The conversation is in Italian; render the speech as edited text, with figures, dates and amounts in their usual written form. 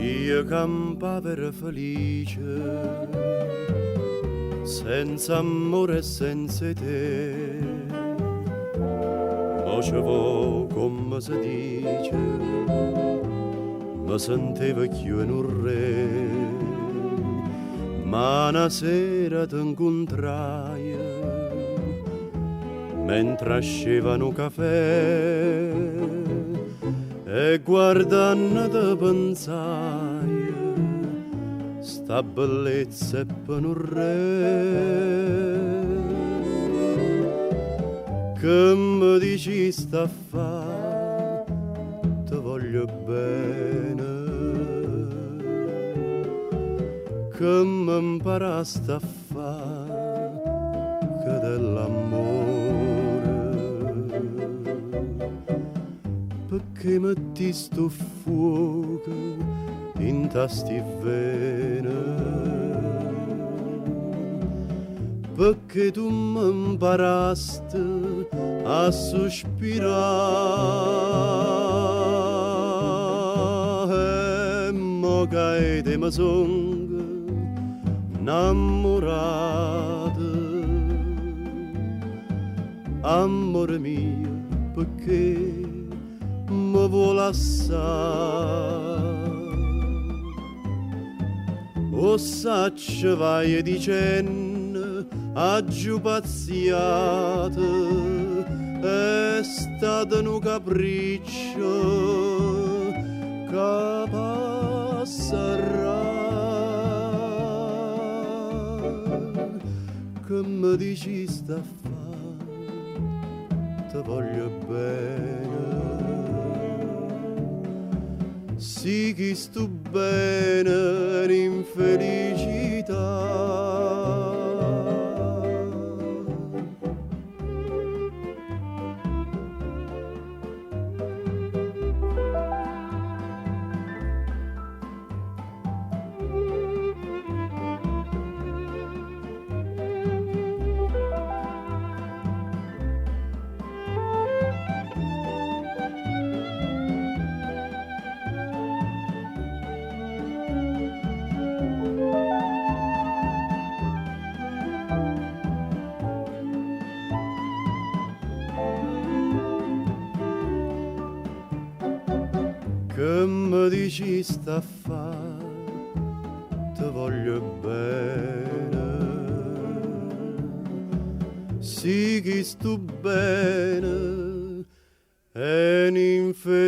Io campavo era felice, senza amore e senza te. Facevo come si dice, mi sentivo più in un re. Ma una sera ti incontrai, mentre scevano caffè, e guardando te pensai, sta bellezza è per un re. Che mi dici sta a fa, ti voglio bene, che mi imparasti a fa, che dell'amore, perché metti sto fuoco in tasti vene, perché tu mi imparasti a sospirare, e mo che te mi son innamorato, amore mio, perché mi vuole assai. O sacce vai dicendo a giù pazziate, è stato un capriccio che passerà, che mi dici sta a fa, ti voglio bene, sì che sto bene in felicità. Che mi dici sta a fa, ti voglio bene, sì che sto bene e infelici.